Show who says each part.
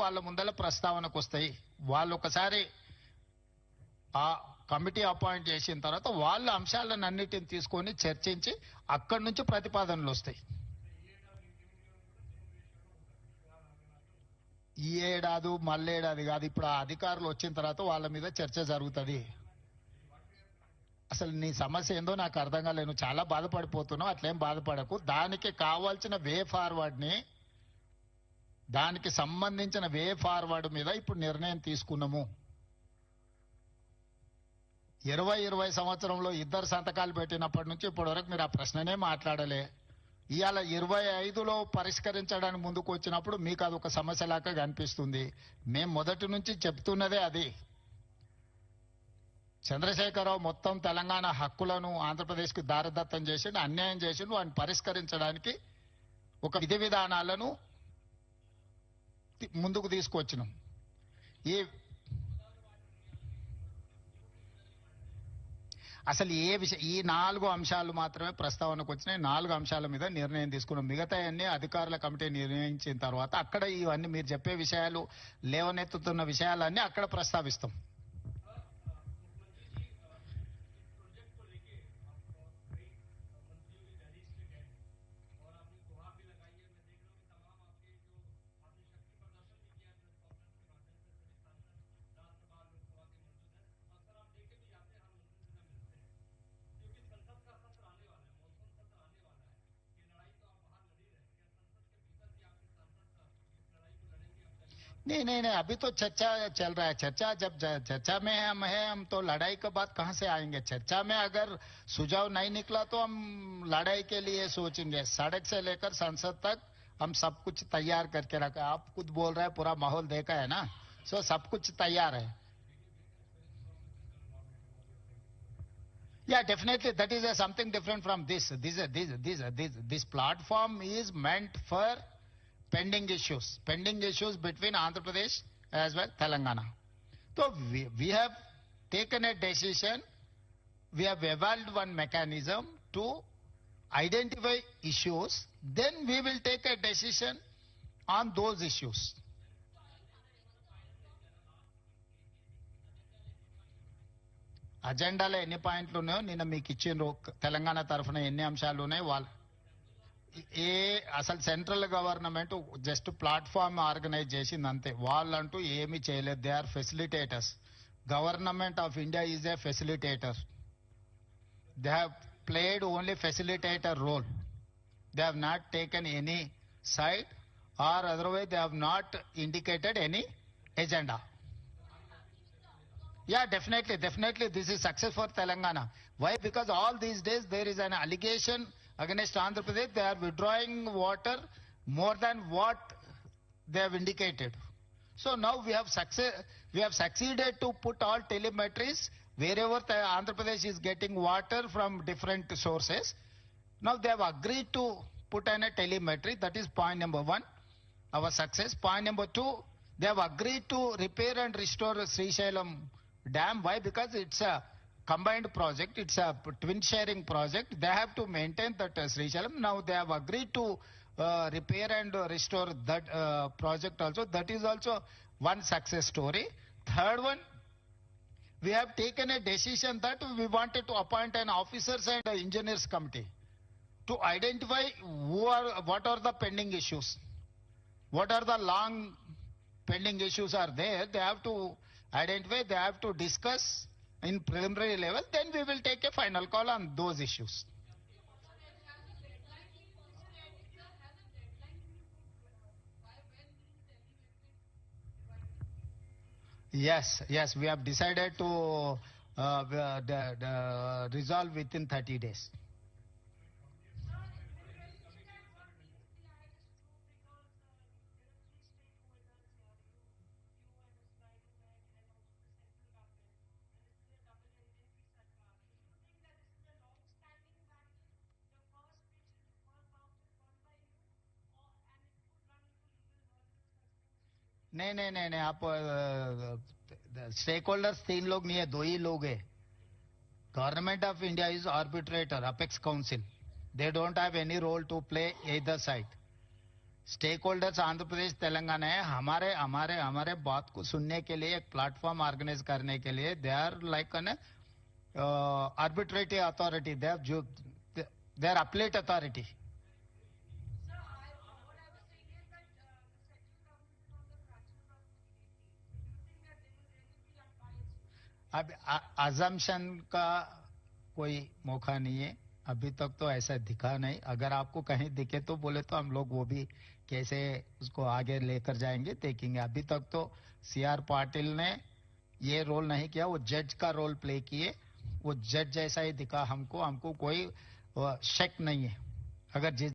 Speaker 1: వాళ్ళ ముందల ప్రస్తావనకు వస్తాయి. వాళ్ళు ఒకసారి ఆ కమిటీ అపాయింట్ చేసిన తర్వాత వాళ్ళ అంశాలను అన్నిటిని తీసుకొని చర్చించి అక్కడి నుంచి ప్రతిపాదనలు వస్తాయి. ఈ ఏడాది మళ్ళేడాది కాదు, ఇప్పుడు ఆ అధికారులు వచ్చిన తర్వాత వాళ్ళ మీద చర్చ జరుగుతుంది. అసలు నీ సమస్య ఏందో నాకు అర్థం కాలేదు. నువ్వు చాలా బాధపడిపోతున్నావు. అట్లేం బాధపడకు. దానికి కావాల్సిన వే ఫార్వర్డ్ ని, దానికి సంబంధించిన వే ఫార్వర్డ్ మీద ఇప్పుడు నిర్ణయం తీసుకున్నాము. 2020 సంవత్సరంలో ఇద్దరు సంతకాలు పెట్టినప్పటి నుంచి ఇప్పటి వరకు మీరు ఆ ప్రశ్ననే మాట్లాడలే. ఇవాళ 25లో పరిష్కరించడానికి ముందుకు వచ్చినప్పుడు మీకు అది ఒక సమస్యలాగా కనిపిస్తుంది. మేము మొదటి నుంచి చెప్తున్నదే అది. చంద్రశేఖరరావు మొత్తం తెలంగాణ హక్కులను ఆంధ్రప్రదేశ్కి దారదత్తం చేసిండు, అన్యాయం చేసిండు. వాటిని పరిష్కరించడానికి ఒక విధి విధానాలను ముందుకు తీసుకొచ్చినాం. ఈ అసలు ఏ విషయం, ఈ 4 అంశాలు మాత్రమే ప్రస్తావనకు వచ్చినాయి. 4 అంశాల మీద నిర్ణయం తీసుకున్నాం. మిగతా అన్ని అధికారుల కమిటీ నిర్ణయించిన తర్వాత అక్కడ ఇవన్నీ మీరు చెప్పే విషయాలు, లేవనెత్తుతున్న విషయాలన్నీ అక్కడ ప్రస్తావిస్తాం. नहीं नहीं नहीं, अभी तो चर्चा चल रहा है. चर्चा जब चर्चा में हम है, हम तो लड़ाई के बाद कहां से आएंगे. चर्चा में अगर सुझाव नहीं निकला तो हम लड़ाई के लिए सोचेंगे. सड़क से लेकर संसद तक हम सब कुछ तैयार करके रखा. आप खुद बोल रहे हैं पूरा माहौल देखा है ना, सो सब कुछ तैयार है. Yeah, definitely that is something different from this. This platform is meant for pending issues between Andhra Pradesh as well Telangana. So we have taken a decision. We have evolved one mechanism to identify issues. Then we will take a decision on those issues. అజెండాలో ఎన్ని పాయింట్లు ఉన్నాయో నిన్న మీకు ఇచ్చిండ్రు. తెలంగాణ తరఫున ఎన్ని అంశాలు ఉన్నాయి వాళ్ళు అసలు central government just platform organize చేసింది అంతే. వాళ్ళంటూ ఏమీ చేయలేదు. They are facilitators. Government of India is a facilitator. They have played only facilitator role. They have not taken any side or otherwise they have not indicated any agenda. Yeah, definitely this is success for Telangana. Why? Because all these days there is an allegation against Andhra Pradesh. They are withdrawing water more than what they have indicated. So now we have succeeded to put all telemetries wherever Andhra Pradesh is getting water from different sources. Now they have agreed to put in a telemetry. That is point number 1, our success. Point number 2, they have agreed to repair and restore Srisailam Dam. Why? Because it's a combined project. It's a twin sharing project. They have to maintain that Srisailam. Now they have agreed to repair and restore that project also. That is also one success story. Third one, we have taken a decision that we wanted to appoint an officers and engineers committee to identify what are the pending issues. What are the long pending issues are there. They have to identify, they have to discuss in preliminary level, then we will take a final call on those issues. Yes, we have decided to resolve within 30 days. नहीं, आप stake holders 3 लोग नहीं है, 2 ही लोग है. Government of India is arbitrator, apex council. They don't have any role to play either side. Stakeholders Andhra Pradesh Telangana है, हमारे हमारे हमारे बात को सुनने के लिए एक प्लेटफॉर्म ऑर्गेनाइज करने के लिए they are like an arbitrative authority. They are appellate authority.
Speaker 2: Sir, what I was saying is that the central government is on the fractional authority. Do you think that they will really be unbiased?
Speaker 1: अब assumption का कोई मौका नहीं है, अभी तक तो ऐसा दिखा नहीं. अगर आपको कहीं दिखे तो बोले तो हम लोग वो भी कैसे उसको आगे लेकर जाएंगे देखेंगे. अभी तक तो सीआर पाटिल ने ये रोल नहीं किया, वो जज का रोल प्ले किए. वो जज जैसा ही दिखा हमको कोई शक नहीं है. अगर जिस